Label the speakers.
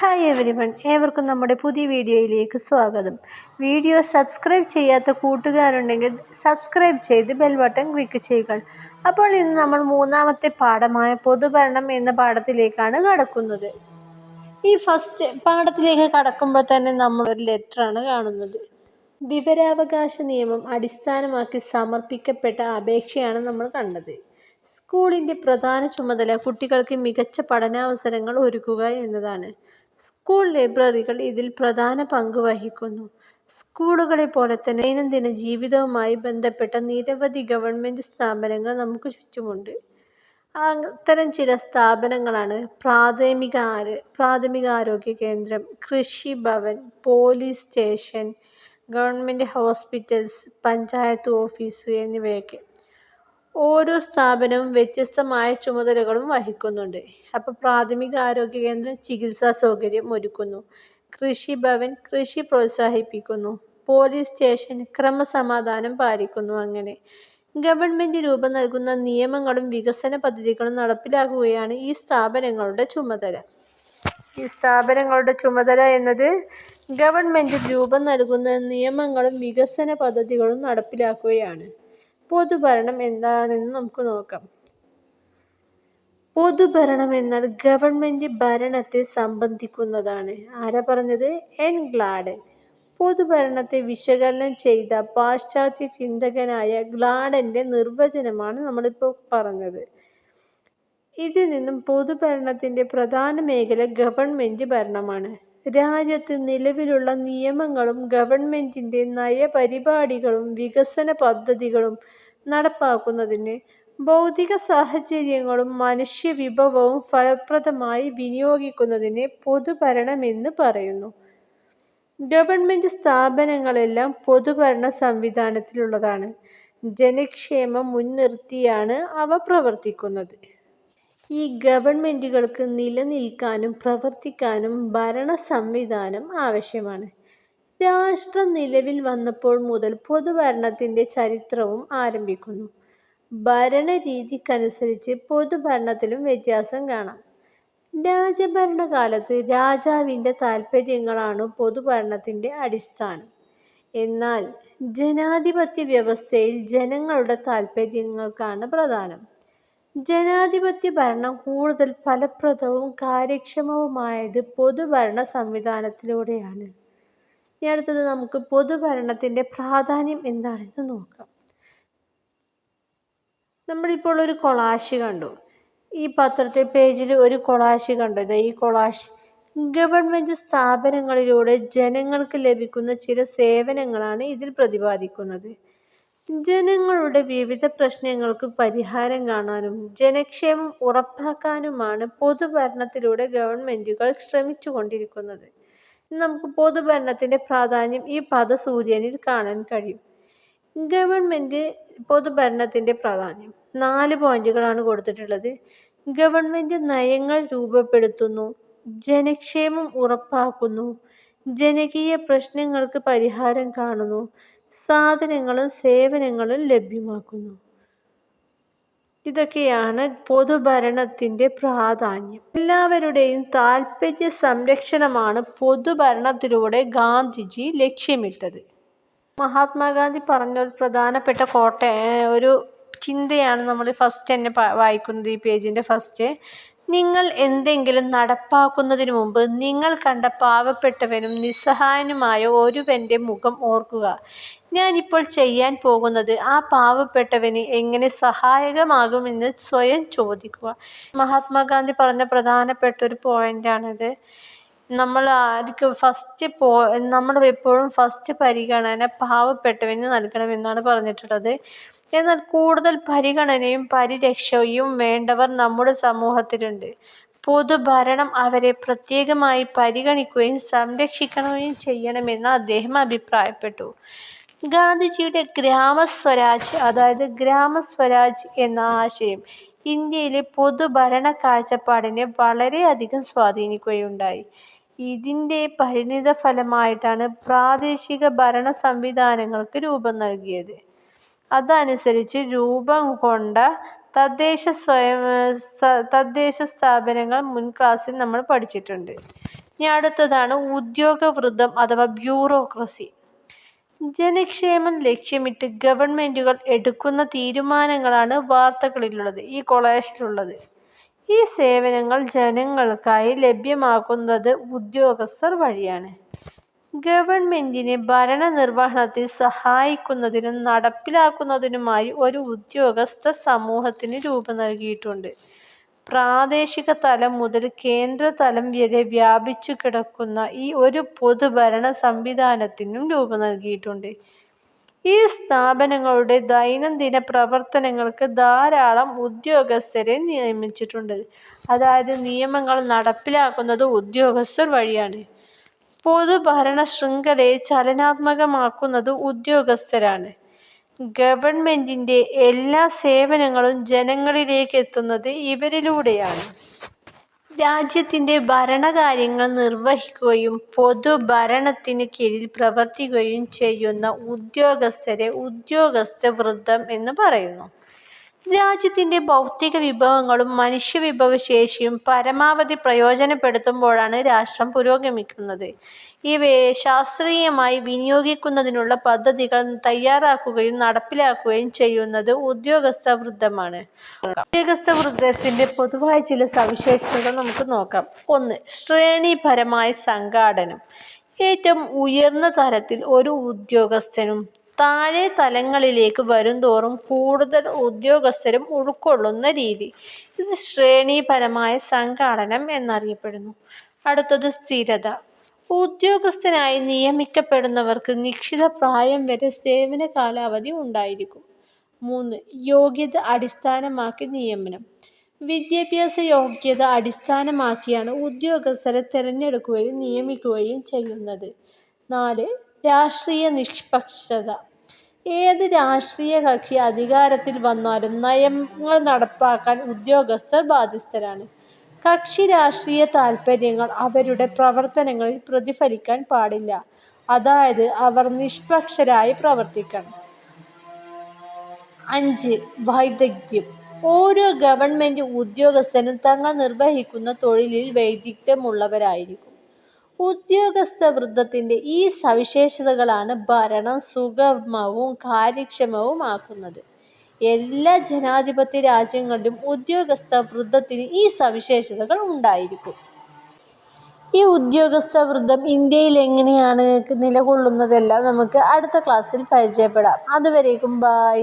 Speaker 1: Hi everyone, ഏവർക്കും നമ്മുടെ പുതിയ വീഡിയോയിലേക്ക് സ്വാഗതം. വീഡിയോ സബ്സ്ക്രൈബ് ചെയ്യാത്ത കൂട്ടുകാരുണ്ടെങ്കിൽ സബ്സ്ക്രൈബ് ചെയ്ത് ബെൽ ബട്ടൺ ക്ലിക്ക് ചെയ്യുക. അപ്പോൾ ഇന്ന് നമ്മൾ മൂന്നാമത്തെ പാഠമായ പൊതുഭരണം എന്ന പാഠത്തിലേക്കാണ് കടക്കുന്നത്. ഈ ഫസ്റ്റ് പാഠത്തിലേക്ക് കടക്കുമ്പോൾ തന്നെ നമ്മളൊരു ലെറ്ററാണ് കാണുന്നത്. വിവരാവകാശ നിയമം അടിസ്ഥാനമാക്കി സമർപ്പിക്കപ്പെട്ട അപേക്ഷയാണ് നമ്മൾ കണ്ടത്. സ്കൂളിൻ്റെ പ്രധാന ചുമതല കുട്ടികൾക്ക് മികച്ച പഠനാവസരങ്ങൾ ഒരുക്കുക എന്നതാണ്. സ്കൂൾ ലൈബ്രറികൾ ഇതിൽ പ്രധാന പങ്ക് വഹിക്കുന്നു. സ്കൂളുകളെ പോലെ തന്നെ ദൈനംദിന ജീവിതവുമായി ബന്ധപ്പെട്ട നിരവധി ഗവൺമെൻറ് സ്ഥാപനങ്ങൾ നമുക്ക് ചുറ്റുമുണ്ട്. അത്തരം ചില സ്ഥാപനങ്ങളാണ് പ്രാഥമികാരോഗ്യ കേന്ദ്രം, കൃഷി Bhavan, police station, government hospitals, panchayat office എന്നിവയൊക്കെ. ഓരോ സ്ഥാപനവും വ്യത്യസ്തമായ ചുമതലകളും വഹിക്കുന്നുണ്ട്. അപ്പോൾ പ്രാഥമിക ആരോഗ്യ കേന്ദ്രം ചികിത്സാ സൗകര്യം ഒരുക്കുന്നു, കൃഷിഭവൻ കൃഷി പ്രോത്സാഹിപ്പിക്കുന്നു, പോലീസ് സ്റ്റേഷൻ ക്രമസമാധാനം പാലിക്കുന്നു. അങ്ങനെ ഗവൺമെൻറ് രൂപം നൽകുന്ന നിയമങ്ങളും വികസന പദ്ധതികളും നടപ്പിലാക്കുകയാണ് ഈ സ്ഥാപനങ്ങളുടെ ചുമതല എന്നത് ഗവൺമെൻറ് രൂപം നൽകുന്ന നിയമങ്ങളും വികസന പദ്ധതികളും നടപ്പിലാക്കുകയാണ്. പൊതുഭരണം എന്താണെന്ന് നമുക്ക് നോക്കാം. പൊതുഭരണം എന്നാൽ ഗവൺമെൻറ് ഭരണത്തെ സംബന്ധിക്കുന്നതാണ്. ആരാ പറഞ്ഞത്? എൻ ഗ്ലാഡൻ. പൊതുഭരണത്തെ വിശകലനം ചെയ്ത പാശ്ചാത്യ ചിന്തകനായ ഗ്ലാഡന്റെ നിർവചനമാണ് നമ്മളിപ്പോൾ പറഞ്ഞത്. ഇതിൽ നിന്നും പൊതുഭരണത്തിന്റെ പ്രധാന മേഖല ഗവൺമെൻറ് ഭരണമാണ്. രാജ്യത്ത് നിലവിലുള്ള നിയമങ്ങളും ഗവൺമെൻറ്റിൻ്റെ നയപരിപാടികളും വികസന പദ്ധതികളും നടപ്പാക്കുന്നതിന് ഭൗതിക സാഹചര്യങ്ങളും മനുഷ്യവിഭവവും ഫലപ്രദമായി വിനിയോഗിക്കുന്നതിന് പൊതുഭരണമെന്ന് പറയുന്നു. ഗവൺമെൻറ് സ്ഥാപനങ്ങളെല്ലാം പൊതുഭരണ സംവിധാനത്തിലുള്ളതാണ്. ജനക്ഷേമം മുൻനിർത്തിയാണ് അവ പ്രവർത്തിക്കുന്നത്. ഈ ഗവൺമെൻറ്റുകൾക്ക് നിലനിൽക്കാനും പ്രവർത്തിക്കാനും ഭരണ സംവിധാനം ആവശ്യമാണ്. രാഷ്ട്രം നിലവിൽ വന്നപ്പോൾ മുതൽ പൊതുഭരണത്തിൻ്റെ ചരിത്രവും ആരംഭിക്കുന്നു. ഭരണരീതിക്കനുസരിച്ച് പൊതുഭരണത്തിലും വ്യത്യാസം കാണാം. രാജഭരണകാലത്ത് രാജാവിൻ്റെ താൽപ്പര്യങ്ങളാണ് പൊതുഭരണത്തിൻ്റെ അടിസ്ഥാനം. എന്നാൽ ജനാധിപത്യ വ്യവസ്ഥയിൽ ജനങ്ങളുടെ താൽപ്പര്യങ്ങൾക്കാണ് പ്രധാനം. ജനാധിപത്യ ഭരണം കൂടുതൽ ഫലപ്രദവും കാര്യക്ഷമവുമായത് പൊതുഭരണ സംവിധാനത്തിലൂടെയാണ്. ഇനി അടുത്തത് നമുക്ക് പൊതുഭരണത്തിൻ്റെ പ്രാധാന്യം എന്താണെന്ന് നോക്കാം. നമ്മളിപ്പോൾ ഒരു കൊളാഷ് കണ്ടു. ഈ പത്രത്തെ പേജിൽ ഒരു കൊളാഷ് കണ്ടത്. ഈ കൊളാഷ് ഗവൺമെൻറ് സ്ഥാപനങ്ങളിലൂടെ ജനങ്ങൾക്ക് ലഭിക്കുന്ന ചില സേവനങ്ങളാണ് ഇതിൽ പ്രതിപാദിക്കുന്നത്. ജനങ്ങളുടെ വിവിധ പ്രശ്നങ്ങൾക്ക് പരിഹാരം കാണാനും ജനക്ഷേമം ഉറപ്പാക്കാനുമാണ് പൊതുഭരണത്തിലൂടെ ഗവൺമെൻറ്റുകൾ ശ്രമിച്ചുകൊണ്ടിരിക്കുന്നത്. നമുക്ക് പൊതുഭരണത്തിൻ്റെ പ്രാധാന്യം ഈ പദസൂര്യനിൽ കാണാൻ കഴിയും. പൊതുഭരണത്തിൻ്റെ പ്രാധാന്യം 4 പോയിന്റുകളാണ് കൊടുത്തിട്ടുള്ളത്. ഗവൺമെൻറ് നയങ്ങൾ രൂപപ്പെടുത്തുന്നു, ജനക്ഷേമം ഉറപ്പാക്കുന്നു, ജനകീയ പ്രശ്നങ്ങൾക്ക് പരിഹാരം കാണുന്നു, സാധനങ്ങളും സേവനങ്ങളും ലഭ്യമാക്കുന്നു. ഇതൊക്കെയാണ് പൊതുഭരണത്തിൻ്റെ പ്രാധാന്യം. എല്ലാവരുടെയും താൽപ്പര്യ സംരക്ഷണമാണ് പൊതുഭരണത്തിലൂടെ ഗാന്ധിജി ലക്ഷ്യമിട്ടത്. മഹാത്മാഗാന്ധി പറഞ്ഞ ഒരു പ്രധാനപ്പെട്ട ഒരു ചിന്തയാണ് നമ്മൾ ഫസ്റ്റ് തന്നെ വായിക്കുന്നത്. ഈ പേജിൻ്റെ ഫസ്റ്റ്: നിങ്ങൾ എന്തെങ്കിലും നടപ്പാക്കുന്നതിന് മുമ്പ് നിങ്ങൾ കണ്ട പാവപ്പെട്ടവനും നിസ്സഹായനുമായ ഒരുവൻ്റെ മുഖം ഓർക്കുക. ഞാനിപ്പോൾ ചെയ്യാൻ പോകുന്നത് ആ പാവപ്പെട്ടവന് എങ്ങനെ സഹായകമാകുമെന്ന് സ്വയം ചോദിക്കുക. മഹാത്മാഗാന്ധി പറഞ്ഞ പ്രധാനപ്പെട്ട ഒരു പോയിൻ്റാണിത്. നമ്മൾ എപ്പോഴും ഫസ്റ്റ് പരിഗണന പാവപ്പെട്ടവന് നൽകണമെന്നാണ് പറഞ്ഞിട്ടുള്ളത്. എന്നാൽ കൂടുതൽ പരിഗണനയും പരിരക്ഷയും വേണ്ടവർ നമ്മുടെ സമൂഹത്തിലുണ്ട്. പൊതുഭരണം അവരെ പ്രത്യേകമായി പരിഗണിക്കുകയും സംരക്ഷിക്കുകയും ചെയ്യണമെന്ന് അദ്ദേഹം അഭിപ്രായപ്പെട്ടു. ഗാന്ധിജിയുടെ ഗ്രാമസ്വരാജ് എന്ന ആശയം ഇന്ത്യയിലെ പൊതുഭരണ കാഴ്ചപ്പാടിനെ വളരെയധികം സ്വാധീനിക്കുകയുണ്ടായി. ഇതിൻ്റെ പരിണിതഫലമായിട്ടാണ് പ്രാദേശിക ഭരണ സംവിധാനങ്ങൾക്ക് രൂപം നൽകിയത്. അതനുസരിച്ച് രൂപം കൊണ്ട തദ്ദേശ സ്ഥാപനങ്ങൾ മുൻ ക്ലാസ്സിൽ നമ്മൾ പഠിച്ചിട്ടുണ്ട്. ഇനി അടുത്തതാണ് ഉദ്യോഗവൃത്തം അഥവാ ബ്യൂറോക്രസി. ജനക്ഷേമം ലക്ഷ്യമിട്ട് ഗവൺമെന്റുകൾ എടുക്കുന്ന തീരുമാനങ്ങളാണ് വാർത്തകളിലുള്ളത്, ഈ കൊളേഷിലുള്ളത്. ഈ സേവനങ്ങൾ ജനങ്ങൾക്കായി ലഭ്യമാക്കുന്നത് ഉദ്യോഗസ്ഥർ വഴിയാണ്. ഗവൺമെന്റിനെ ഭരണനിർവഹണത്തിൽ സഹായിക്കുന്നതിനും നടപ്പിലാക്കുന്നതിനുമായി ഒരു ഉദ്യോഗസ്ഥ സമൂഹത്തിന് രൂപം നൽകിയിട്ടുണ്ട്. പ്രാദേശിക തലം മുതൽ കേന്ദ്ര തലം വരെ വ്യാപിച്ചു കിടക്കുന്ന ഈ ഒരു പൊതുഭരണ സംവിധാനത്തിനും രൂപം നൽകിയിട്ടുണ്ട്. ഈ സ്ഥാപനങ്ങളുടെ ദൈനംദിന പ്രവർത്തനങ്ങൾക്ക് ധാരാളം ഉദ്യോഗസ്ഥരെ നിയമിച്ചിട്ടുണ്ട്. അതായത് നിയമങ്ങൾ നടപ്പിലാക്കുന്നത് ഉദ്യോഗസ്ഥർ വഴിയാണ്. പൊതുഭരണ ശൃംഖലയെ ചലനാത്മകമാക്കുന്നത് ഉദ്യോഗസ്ഥരാണ്. ഗവൺമെന്റിന്റെ എല്ലാ സേവനങ്ങളും ജനങ്ങളിലേക്ക് എത്തുന്നത് ഇവരിലൂടെയാണ്. രാജ്യത്തിന്റെ ഭരണകാര്യങ്ങൾ നിർവഹിക്കുകയും പൊതുഭരണത്തിന് കീഴിൽ പ്രവർത്തിക്കുകയും ചെയ്യുന്ന ഉദ്യോഗസ്ഥരെ ഉദ്യോഗസ്ഥവൃത്തം എന്ന് പറയുന്നു. രാജ്യത്തിന്റെ ഭൗതിക വിഭവങ്ങളും മനുഷ്യവിഭവശേഷിയും പരമാവധി പ്രയോജനപ്പെടുത്തുമ്പോഴാണ് രാഷ്ട്രം പുരോഗമിക്കുന്നത്. ഇവയെ ശാസ്ത്രീയമായി വിനിയോഗിക്കുന്നതിനുള്ള പദ്ധതികൾ തയ്യാറാക്കുകയും നടപ്പിലാക്കുകയും ചെയ്യുന്നത് ഉദ്യോഗസ്ഥവൃത്തമാണ്. ഉദ്യോഗസ്ഥവൃത്തത്തിന്റെ പൊതുവായ ചില സവിശേഷതകൾ നമുക്ക് നോക്കാം. 1. ശ്രേണിപരമായ സംഘാടനം. ഏറ്റവും ഉയർന്ന തലത്തിൽ ഒരു ഉദ്യോഗസ്ഥനും താഴെ തലങ്ങളിലേക്ക് വരുംതോറും കൂടുതൽ ഉദ്യോഗസ്ഥരും ഉൾക്കൊള്ളുന്ന രീതി, ഇത് ശ്രേണീപരമായ സംഘാടനം എന്നറിയപ്പെടുന്നു. അടുത്തത് സ്ഥിരത. ഉദ്യോഗസ്ഥനായി നിയമിക്കപ്പെടുന്നവർക്ക് നിശ്ചിത പ്രായം വരെ സേവന കാലാവധി ഉണ്ടായിരിക്കും. 3. യോഗ്യത അടിസ്ഥാനമാക്കി നിയമനം. വിദ്യാഭ്യാസ യോഗ്യത അടിസ്ഥാനമാക്കിയാണ് ഉദ്യോഗസ്ഥരെ തിരഞ്ഞെടുക്കുകയും നിയമിക്കുകയും ചെയ്യുന്നത്. 4. രാഷ്ട്രീയ നിഷ്പക്ഷത. ഏത് രാഷ്ട്രീയ കക്ഷി അധികാരത്തിൽ വന്നാലും നയങ്ങൾ നടപ്പാക്കാൻ ഉദ്യോഗസ്ഥർ ബാധ്യസ്ഥരാണ്. കക്ഷി രാഷ്ട്രീയ താൽപര്യങ്ങൾ അവരുടെ പ്രവർത്തനങ്ങളിൽ പ്രതിഫലിക്കാൻ പാടില്ല. അതായത് അവർ നിഷ്പക്ഷരായി പ്രവർത്തിക്കണം. 5. വൈദഗ്ധ്യം. ഓരോ ഗവൺമെന്റ് ഉദ്യോഗസ്ഥരും തങ്ങൾ നിർവഹിക്കുന്ന തൊഴിലിൽ വൈദഗ്ധ്യമുള്ളവരായിരിക്കും. ഉദ്യോഗസ്ഥവൃത്തത്തിന്റെ ഈ സവിശേഷതകളാണ് ഭരണം സുഗമവും കാര്യക്ഷമവുമാക്കുന്നത്. എല്ലാ ജനാധിപത്യ രാജ്യങ്ങളിലും ഉദ്യോഗസ്ഥവൃത്തത്തിന് ഈ സവിശേഷതകൾ ഉണ്ടായിരിക്കും. ഈ ഉദ്യോഗസ്ഥവൃത്തം ഇന്ത്യയിൽ എങ്ങനെയാണ് നിലകൊള്ളുന്നതെല്ലാം നമുക്ക് അടുത്ത ക്ലാസ്സിൽ പരിചയപ്പെടാം. അതുവരേക്കും ബൈ.